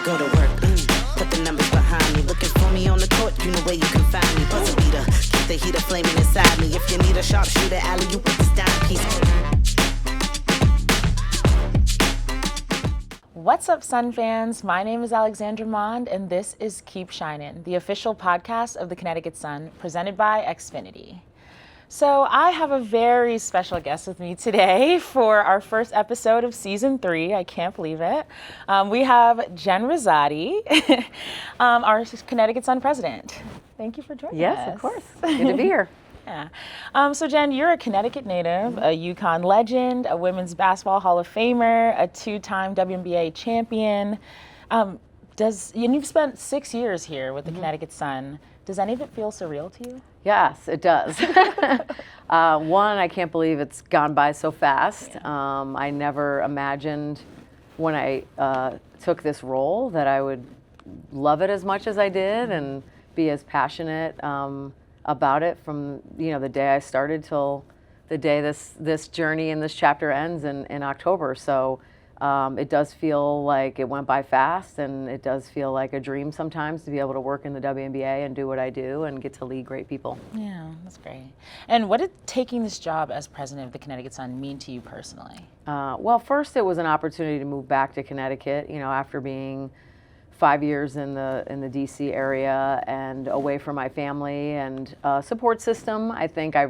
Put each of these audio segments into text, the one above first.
I go to work, put the numbers behind me. Looking for me on the court, you know where you can find me. Buzzer beater, keep the heater flaming inside me. If you need a sharpshooter, alley, you put this dime piece. What's up, Sun fans? My name is Alexandra Mond, and this is Keep Shinin, the official podcast of the Connecticut Sun, presented by Xfinity. So I have a very special guest with me today for our first episode of season 3. I can't believe it. We have Jen Rizzotti, our Connecticut Sun President. Thank you for joining us. Yes, of course. Good to be here. Yeah. So Jen, you're a Connecticut native, a UConn legend, a women's basketball Hall of Famer, a 2-time WNBA champion. And you've spent 6 years here with the Connecticut Sun. Does any of it feel surreal to you? Yes, it does. One, I can't believe it's gone by so fast. Yeah. I never imagined when I took this role that I would love it as much as I did and be as passionate about it from the day I started till the day this journey and this chapter ends in October. So it does feel like it went by fast, and it does feel like a dream sometimes to be able to work in the WNBA and do what I do and get to lead great people. Yeah, that's great. And what did taking this job as president of the Connecticut Sun mean to you personally? Well, first it was an opportunity to move back to Connecticut, after being 5 years in the DC area and away from my family and support system. I think I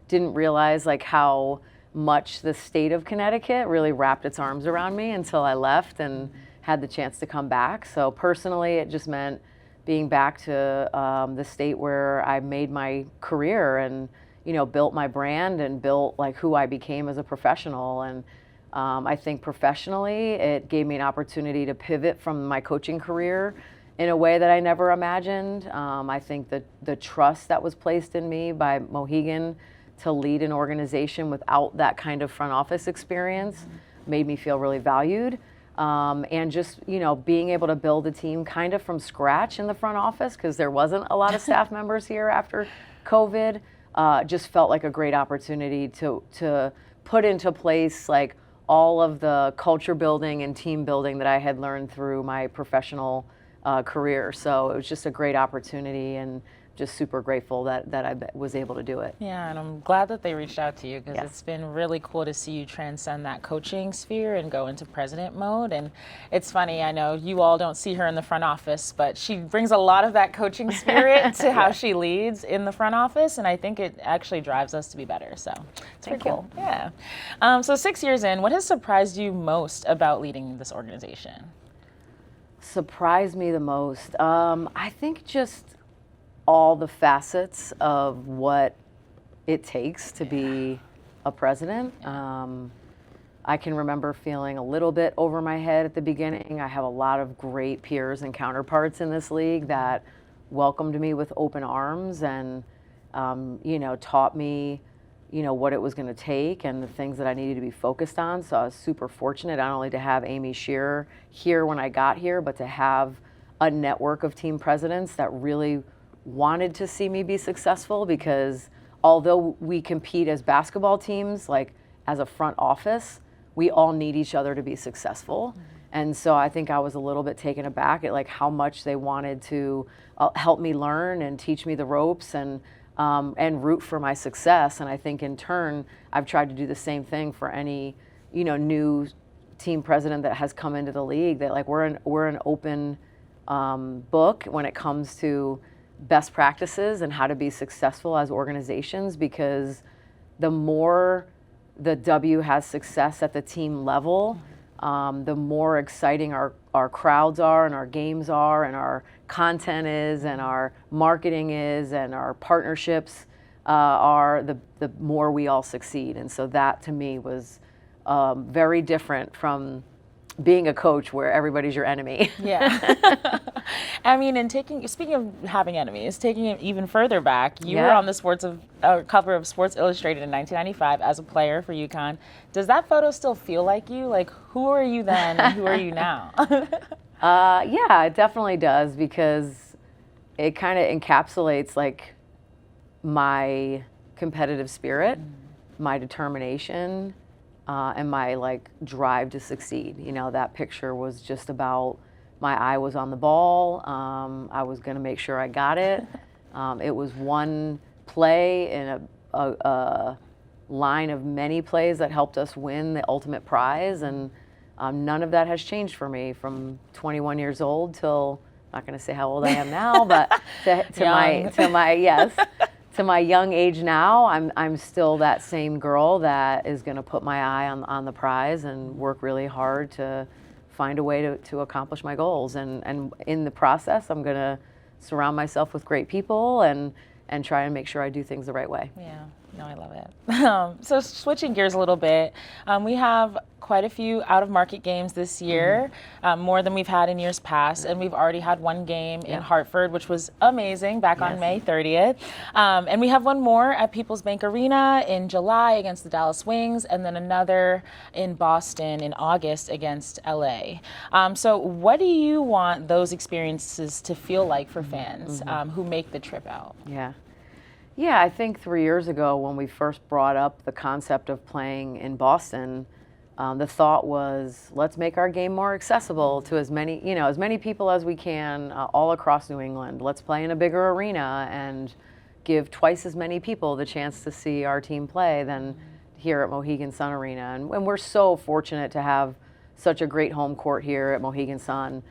didn't realize how much the state of Connecticut really wrapped its arms around me until I left and had the chance to come back. So personally, it just meant being back to the state where I made my career and built my brand and built who I became as a professional. And I think professionally, it gave me an opportunity to pivot from my coaching career in a way that I never imagined. I think that the trust that was placed in me by Mohegan to lead an organization without that kind of front office experience made me feel really valued. And just, being able to build a team kind of from scratch in the front office, because there wasn't a lot of staff members here after COVID, just felt like a great opportunity to put into place all of the culture building and team building that I had learned through my professional career. So it was just a great opportunity, and just super grateful that I was able to do it. Yeah, and I'm glad that they reached out to you, because It's been really cool to see you transcend that coaching sphere and go into president mode. And it's funny, I know you all don't see her in the front office, but she brings a lot of that coaching spirit to how she leads in the front office, and I think it actually drives us to be better. So it's pretty cool. Yeah. So 6 years in, what has surprised you most about leading this organization? Surprised me the most? I think just all the facets of what it takes to be a president. I can remember feeling a little bit over my head at the beginning. I have a lot of great peers and counterparts in this league that welcomed me with open arms and, taught me, what it was going to take and the things that I needed to be focused on. So I was super fortunate not only to have Amy Shearer here when I got here, but to have a network of team presidents that really wanted to see me be successful, because although we compete as basketball teams, as a front office, we all need each other to be successful. And so I think I was a little bit taken aback at how much they wanted to help me learn and teach me the ropes and root for my success. And I think in turn, I've tried to do the same thing for any, new team president that has come into the league, that we're an open book when it comes to best practices and how to be successful as organizations, because the more the W has success at the team level, the more exciting our crowds are and our games are and our content is and our marketing is and our partnerships are, the more we all succeed. And so that to me was very different from being a coach where everybody's your enemy. Yeah. I mean, and speaking of having enemies, taking it even further back, you were on the cover of Sports Illustrated in 1995 as a player for UConn. Does that photo still feel like you? Who are you then and who are you now? Yeah, it definitely does, because it kind of encapsulates my competitive spirit, my determination, and my drive to succeed. That picture was just about my eye was on the ball. I was going to make sure I got it. It was one play in a line of many plays that helped us win the ultimate prize, and none of that has changed for me from 21 years old till, I'm not going to say how old I am now, but to my young age now, I'm still that same girl that is going to put my eye on the prize and work really hard to find a way to accomplish my goals. And in the process, I'm going to surround myself with great people and try and make sure I do things the right way. Yeah, no, I love it. So switching gears a little bit, we have quite a few out-of-market games this year, more than we've had in years past, and we've already had one game in Hartford, which was amazing, back on May 30th. And we have one more at People's Bank Arena in July against the Dallas Wings, and then another in Boston in August against LA. So what do you want those experiences to feel like for fans who make the trip out? Yeah, I think 3 years ago when we first brought up the concept of playing in Boston, the thought was, let's make our game more accessible to as many people as we can all across New England. Let's play in a bigger arena and give twice as many people the chance to see our team play than here at Mohegan Sun Arena. And we're so fortunate to have such a great home court here at Mohegan Sun.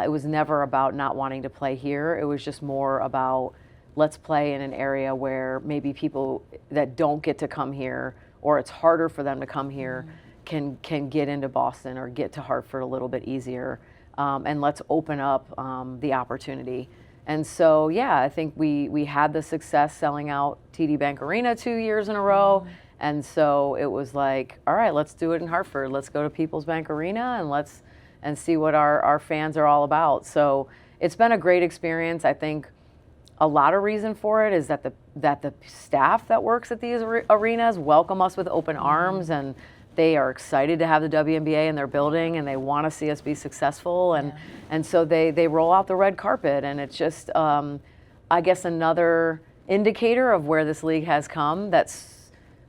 It was never about not wanting to play here. It was just more about, let's play in an area where maybe people that don't get to come here, or it's harder for them to come here, can get into Boston or get to Hartford a little bit easier. And let's open up the opportunity. And so, yeah, I think we had the success selling out TD Bank Arena 2 years in a row. And so it was like, all right, let's do it in Hartford. Let's go to People's Bank Arena and see what our fans are all about. So it's been a great experience. I think a lot of reason for it is that the staff that works at these arenas welcome us with open arms, and they are excited to have the WNBA in their building, and they want to see us be successful. And so they roll out the red carpet, and it's just, I guess, another indicator of where this league has come.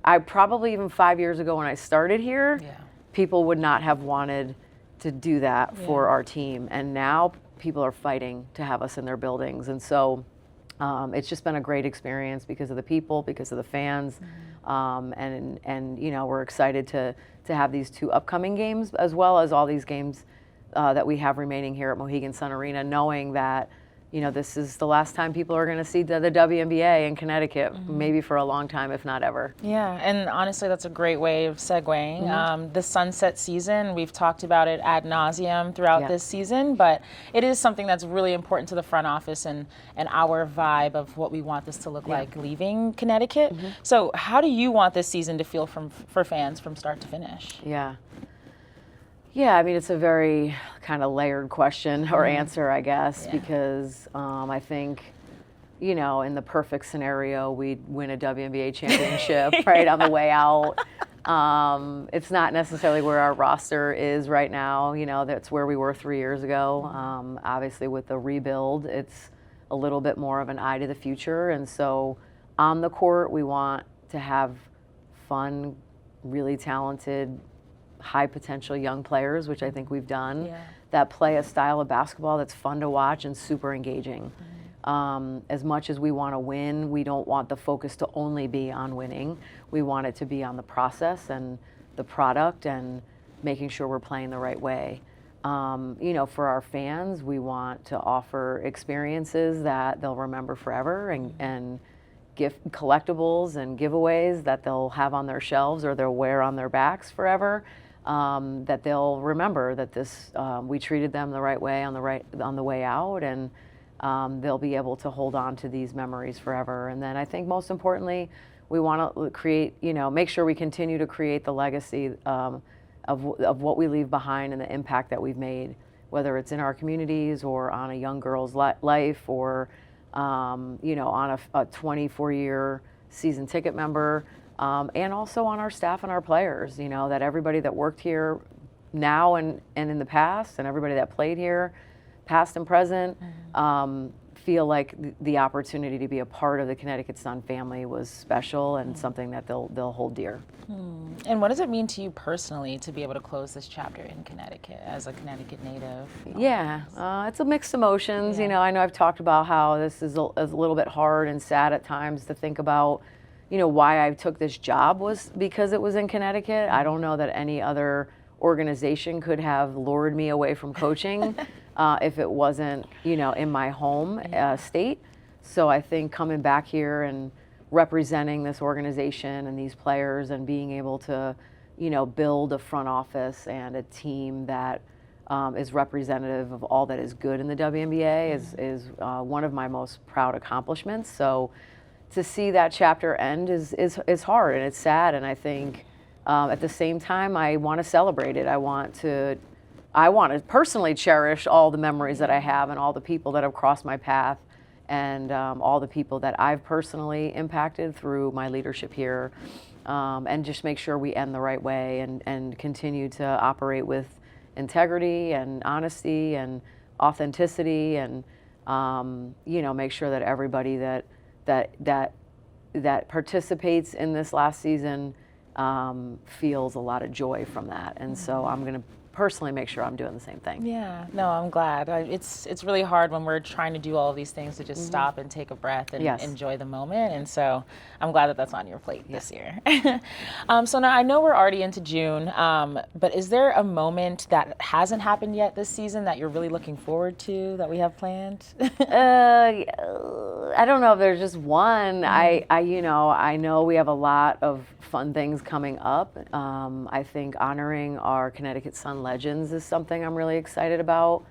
I probably even 5 years ago when I started here, people would not have wanted to do that for our team. And now people are fighting to have us in their buildings. And so it's just been a great experience because of the people, because of the fans. And we're excited to have these two upcoming games, as well as all these games that we have remaining here at Mohegan Sun Arena, knowing that this is the last time people are going to see the WNBA in Connecticut, maybe for a long time, if not ever. Yeah, and honestly, that's a great way of segueing. The sunset season, we've talked about it ad nauseum throughout this season, but it is something that's really important to the front office and our vibe of what we want this to look like leaving Connecticut. So how do you want this season to feel for fans from start to finish? Yeah, I mean, it's a very kind of layered question or answer, I guess, because I think, in the perfect scenario, we'd win a WNBA championship right on the way out. It's not necessarily where our roster is right now. That's where we were 3 years ago. Obviously, with the rebuild, it's a little bit more of an eye to the future. And so on the court, we want to have fun, really talented, high potential young players, which I think we've done, that play a style of basketball that's fun to watch and super engaging. As much as we want to win, we don't want the focus to only be on winning. We want it to be on the process and the product and making sure we're playing the right way. For our fans, we want to offer experiences that they'll remember forever and gift collectibles and giveaways that they'll have on their shelves or they'll wear on their backs forever. That they'll remember that we treated them the right way on the way out, and they'll be able to hold on to these memories forever. And then I think most importantly, we want to create, make sure we continue to create the legacy of what we leave behind and the impact that we've made, whether it's in our communities or on a young girl's life or on a 24-year season ticket member. And also on our staff and our players, that everybody that worked here now and in the past, and everybody that played here, past and present, feel like the opportunity to be a part of the Connecticut Sun family was special and something that they'll hold dear. And what does it mean to you personally to be able to close this chapter in Connecticut as a Connecticut native? Yeah, it's a mixed emotions. Yeah. You know, I know I've talked about how this is a little bit hard and sad at times to think about, you know, why I took this job was because it was in Connecticut. I don't know that any other organization could have lured me away from coaching if it wasn't, you know, in my home state. So I think coming back here and representing this organization and these players and being able to, you know, build a front office and a team that is representative of all that is good in the WNBA is one of my most proud accomplishments. So to see that chapter end is hard and it's sad, and I think at the same time I want to celebrate it. I want to personally cherish all the memories that I have and all the people that have crossed my path and all the people that I've personally impacted through my leadership here, and just make sure we end the right way and continue to operate with integrity and honesty and authenticity, and you know, make sure that everybody that participates in this last season feels a lot of joy from that. And so I'm going to personally make sure I'm doing the same thing. Yeah, no, I'm glad. It's really hard when we're trying to do all of these things to just stop and take a breath and enjoy the moment. And so I'm glad that that's on your plate this year. So now I know we're already into June, but is there a moment that hasn't happened yet this season that you're really looking forward to that we have planned? I don't know if there's just one. I know we have a lot of fun things coming up. I think honoring our Connecticut Sun legends is something I'm really excited about.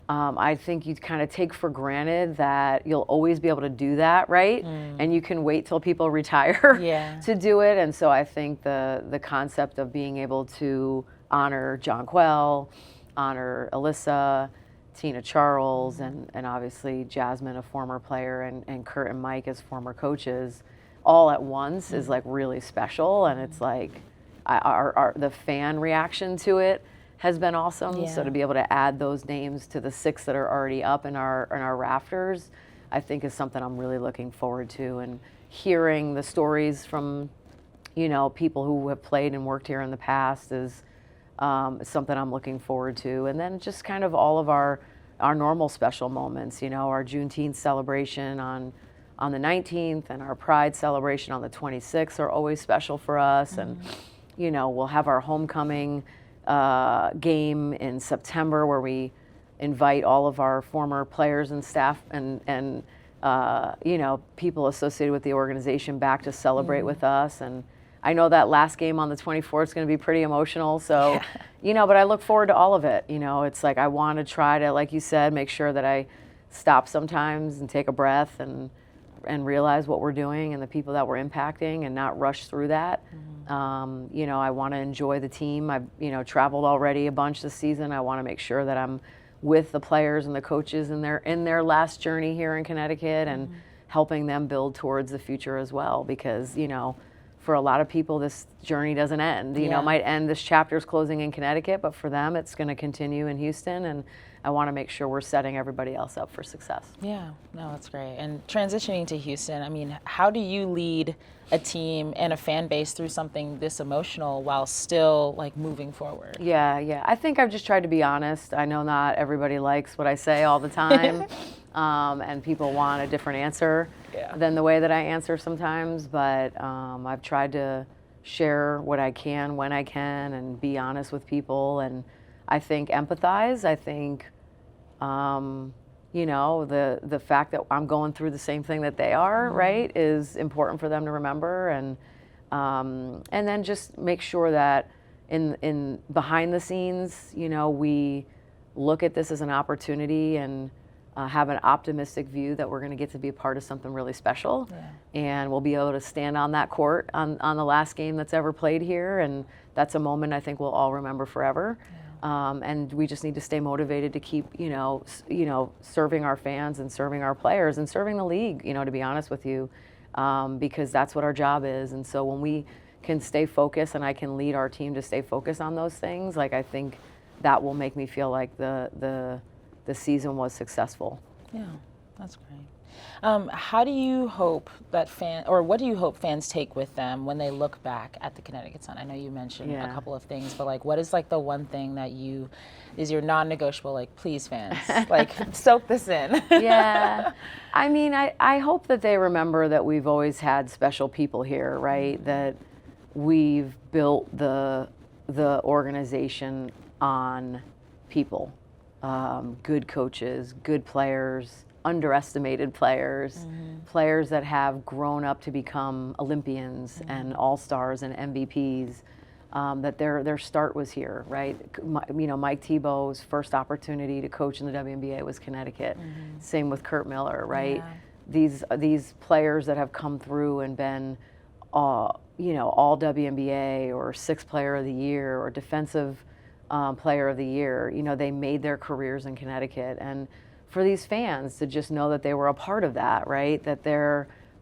I think you kind of take for granted that you'll always be able to do that, right? And you can wait till people retire to do it. And so I think the concept of being able to honor John Quell, honor Alyssa, Tina Charles, and obviously Jasmine, a former player, and Kurt and Mike as former coaches, all at once is like really special. And it's like the fan reaction to it has been awesome. So to be able to add those names to the 6 that are already up in our rafters, I think is something I'm really looking forward to. And hearing the stories from, you know, people who have played and worked here in the past is something I'm looking forward to. And then just kind of all of our normal special moments, you know, our Juneteenth celebration on the 19th and our Pride celebration on the 26th are always special for us. And, you know, we'll have our homecoming game in September where we invite all of our former players and staff and you know, people associated with the organization back to celebrate with us. And I know that last game on the 24th is going to be pretty emotional. So, you know, but I look forward to all of it. You know, it's like I want to try to, like you said, make sure that I stop sometimes and take a breath and realize what we're doing and the people that we're impacting and not rush through that. You know, I want to enjoy the team. I've, you know, traveled already a bunch this season. I want to make sure that I'm with the players and the coaches in their last journey here in Connecticut and helping them build towards the future as well. Because, you know, for a lot of people, this journey doesn't end. You know, it might end, this chapter's closing in Connecticut, but for them, it's going to continue in Houston. And I want to make sure we're setting everybody else up for success. Yeah, no, that's great. And transitioning to Houston, I mean, how do you lead a team and a fan base through something this emotional while still like moving forward? Yeah. I think I've just tried to be honest. I know not everybody likes what I say all the time, and people want a different answer than the way that I answer sometimes. But I've tried to share what I can when I can and be honest with people. And I think empathize. I think, you know, the fact that I'm going through the same thing that they are, right, is important for them to remember. And then just make sure that in behind the scenes, you know, we look at this as an opportunity and have an optimistic view that we're going to get to be a part of something really special. And we'll be able to stand on that court on the last game that's ever played here. And that's a moment I think we'll all remember forever. And we just need to stay motivated to keep, you know, serving our fans and serving our players and serving the league, you know, to be honest with you, because that's what our job is. And so when we can stay focused and I can lead our team to stay focused on those things, like I think that will make me feel like the season was successful. Yeah. That's great. How do you hope that what do you hope fans take with them when they look back at the Connecticut Sun? I know you mentioned a couple of things, but like, what is like the one thing that is your non-negotiable? Like, please, fans, like soak this in. Yeah, I mean, I hope that they remember that we've always had special people here, right? That we've built the organization on people, good coaches, good players, underestimated players, players that have grown up to become Olympians and All-Stars and MVPs, that their start was here, right? Mike Tebow's first opportunity to coach in the WNBA was Connecticut. Same with Kurt Miller, right? Yeah. These players that have come through and been, all WNBA or sixth player of the year or defensive player of the year, they made their careers in Connecticut. And for these fans to just know that they were a part of that, right? That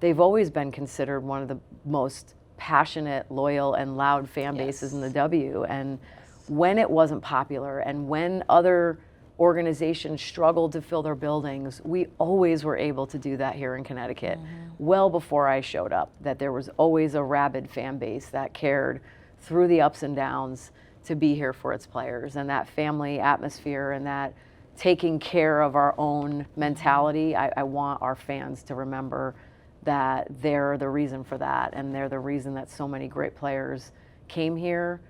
they've always been considered one of the most passionate, loyal, and loud fan bases in the W. And when it wasn't popular and when other organizations struggled to fill their buildings, we always were able to do that here in Connecticut. Well before I showed up, that there was always a rabid fan base that cared through the ups and downs to be here for its players. And that family atmosphere and that taking care of our own mentality, I want our fans to remember that they're the reason for that, and they're the reason that so many great players came here,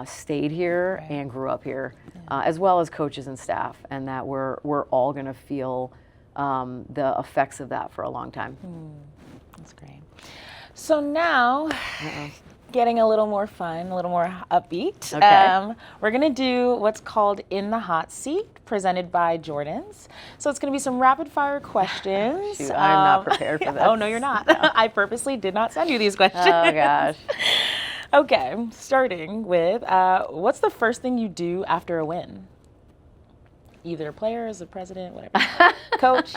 stayed here, and grew up here, as well as coaches and staff, and that we're all going to feel the effects of that for a long time. That's great. So now, getting a little more fun, a little more upbeat. Okay. We're going to do what's called In the Hot Seat, presented by Jordan's. So it's going to be some rapid fire questions. Shoot, I'm not prepared for this. Oh, no, you're not. No. I purposely did not send you these questions. Oh, gosh. Okay, starting with, what's the first thing you do after a win? Either a player, as a president, whatever. Coach?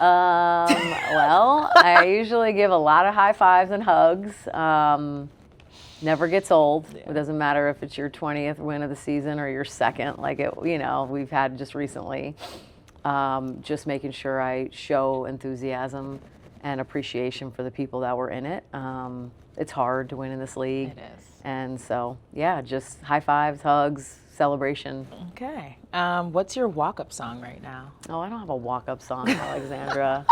Well, I usually give a lot of high fives and hugs. Never gets old. Yeah. It doesn't matter if it's your 20th win of the season or your second, like we've had just recently. Just making sure I show enthusiasm and appreciation for the people that were in it. It's hard to win in this league. It is. And so, yeah, just high fives, hugs, celebration. Okay. What's your walk-up song right now? Oh, I don't have a walk-up song, Alexandra.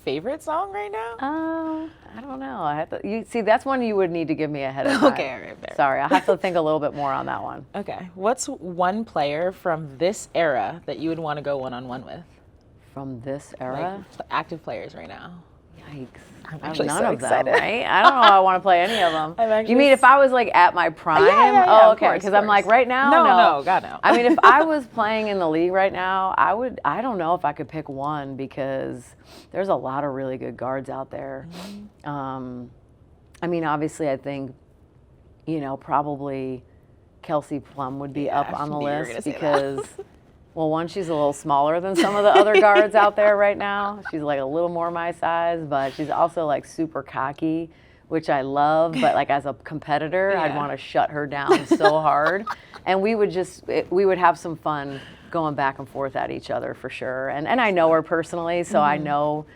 Favorite song right now? I don't know. I have to. See, that's one you would need to give me ahead of time. Okay, all right, fair. Sorry, I have to think a little bit more on that one. Okay. What's one player from this era that you would want to go one-on-one with? From this era? Like active players right now. Yikes. I'm actually none so of excited. them, right? I don't know how I want to play any of them. You mean if I was like at my prime? Yeah, oh, okay. Because I'm like right now. No, God no. I mean, if I was playing in the league right now, I don't know if I could pick one because there's a lot of really good guards out there. I mean, obviously, I think, probably Kelsey Plum would be up on the list because. Well, one, she's a little smaller than some of the other guards out there right now. She's like a little more my size, but she's also like super cocky, which I love. But like as a competitor, I'd want to shut her down so hard. And we would have some fun going back and forth at each other for sure. And I know her personally, so I know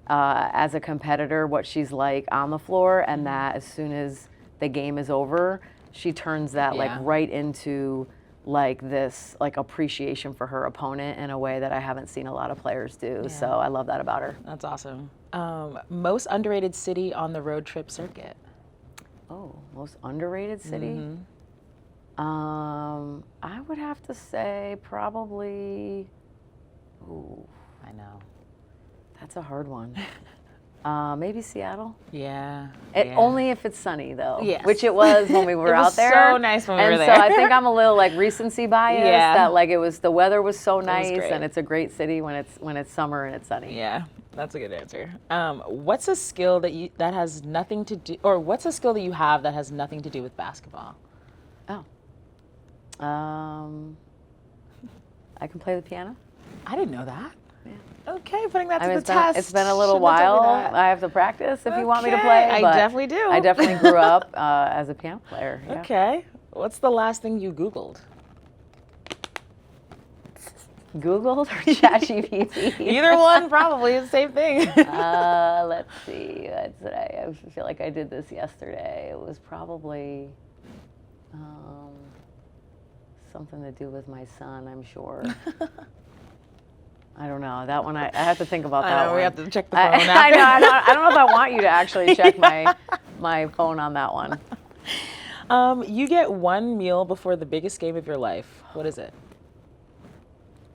as a competitor what she's like on the floor, and that as soon as the game is over, she turns that like right into like this like appreciation for her opponent in a way that I haven't seen a lot of players do. So I love that about her. That's awesome. Most underrated city on the road trip circuit? Oh, most underrated city? I would have to say probably, I know. That's a hard one. Maybe Seattle. Yeah. Only if it's sunny though. Yes. Which it was when we were out there. It was so nice when we were there. And so I think I'm a little like recency bias that like the weather was so nice and it's a great city when it's summer and it's sunny. Yeah. That's a good answer. What's a skill that you have that has nothing to do with basketball? Oh. I can play the piano. I didn't know that. Yeah. Okay, putting that to the test. It's been a little while. I have to practice if you want me to play. I definitely do. I definitely grew up as a piano player. Yeah. Okay. What's the last thing you Googled? Googled or ChatGPT? Either one, probably the same thing. Let's see. What did I feel like I did this yesterday. It was probably something to do with my son, I'm sure. I don't know. That one, I have to think about that one. We have to check the phone I know. I don't know if I want you to actually check my phone on that one. You get one meal before the biggest game of your life. What is it?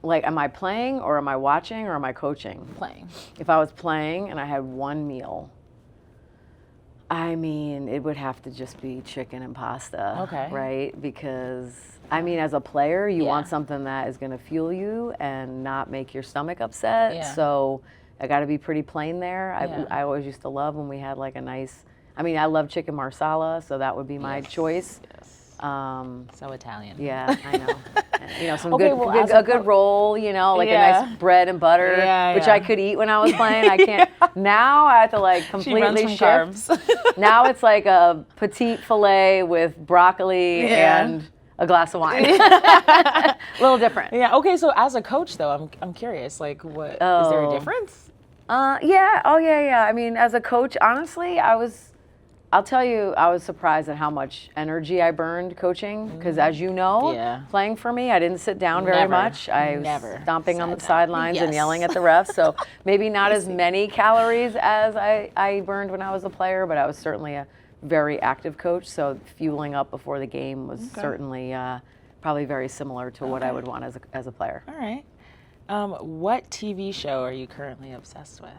Like, am I playing or am I watching or am I coaching? Playing. If I was playing and I had one meal, I mean, it would have to just be chicken and pasta. Okay. Right? Because, I mean, as a player, you Yeah. want something that is going to fuel you and not make your stomach upset. Yeah. So I got to be pretty plain there. Yeah. I always used to love when we had like a nice, I mean, I love chicken marsala, so that would be my choice. Yes. So Italian. Yeah, I know. You know, some Okay, good, well, good a good roll, you know, like a Yeah. nice bread and butter, Yeah, which yeah. I could eat when I was playing. I can't. Now I have to like She runs completely from shift. carbs. Now it's like a petite fillet with broccoli Yeah. and a glass of wine. A little different. Yeah. Okay. So as a coach, though, I'm curious. Like, what is there a Oh. difference? Yeah. Oh, yeah. I mean, as a coach, honestly, I'll tell you, I was surprised at how much energy I burned coaching. Because as you know, Yeah. playing for me, I didn't sit down very Never. much. I was Never stomping on the sat down. sidelines and Yes. yelling at the refs. So maybe not as many calories as I burned when I was a player, but I was certainly a very active coach. So fueling up before the game was certainly probably very similar to what I would want as a player. All right. What TV show are you currently obsessed with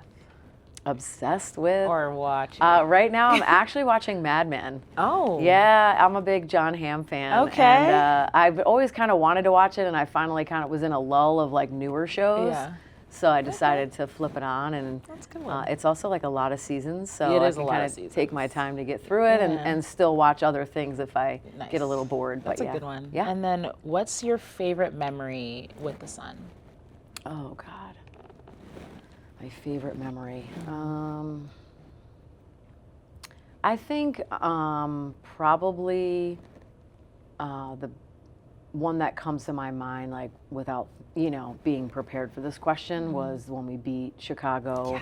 Obsessed with. or watching? Right now, I'm actually watching Mad Men. oh. Yeah, I'm a big John Hamm fan. Okay. And I've always kind of wanted to watch it, and I finally kind of was in a lull of like newer shows. Yeah. So I decided to flip it on, and That's a good one. it's also like a lot of seasons, so It I is a can lot kind of of seasons. take my time to get through it Yeah. and still watch other things if I Nice. get a little bored. That's but a yeah. good one. Yeah. And then, what's your favorite memory with the sun? Oh God. My favorite memory. I think probably the one that comes to my mind, like without being prepared for this question, was when we beat Chicago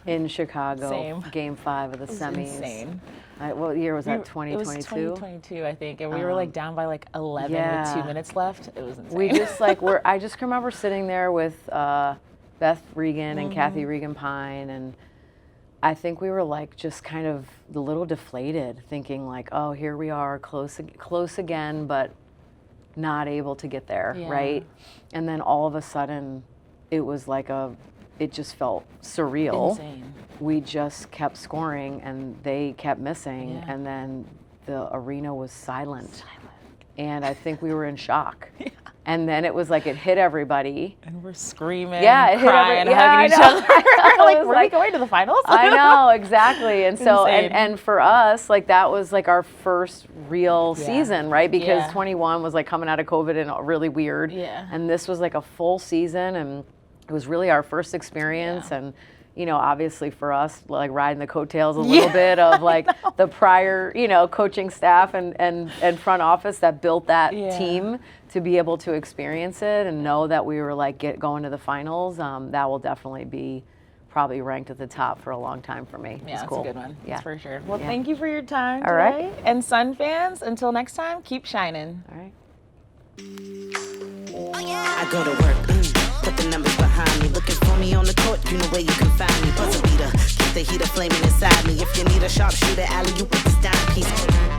in Chicago, Same. Game 5 of the It was semis. insane. What year was that? It was 2022. 2022, I think, and we were like down by like 11 yeah. with 2 minutes left. It was insane. We just I just remember sitting there with Beth Regan and Kathy Regan Pine, and I think we were like just kind of a little deflated, thinking like, oh, here we are, close again, but not able to get there, Yeah. right? And then all of a sudden, it was like it just felt surreal. Insane. We just kept scoring, and they kept missing, Yeah. and then the arena was silent. And I think we were in shock. Yeah. And then it was like it hit everybody. And we're screaming, Yeah, it hit crying, yeah, hugging each I know. other. I like, was were we going to the finals? I know, exactly. And so, Insane. and for us, like that was like our first real Yeah. season, right? Because Yeah. 21 was like coming out of COVID and really weird. Yeah. And this was like a full season, and it was really our first experience. Yeah. And obviously for us, like riding the coattails a little bit of like the prior, coaching staff and front office that built that Yeah. team to be able to experience it and know that we were like going to the finals. That will definitely be probably ranked at the top for a long time for me. Yeah, it's that's cool. a good one. Yeah. That's for sure. Well, Yeah. thank you for your time All today. right. And Sun fans, until next time, keep shining. All right. I go to work, put the numbers behind me. Looking for me on the court, you know where you can find me. Buzzer beater, keep the heater flaming inside me. If you need a sharpshooter, alley, you put this down piece.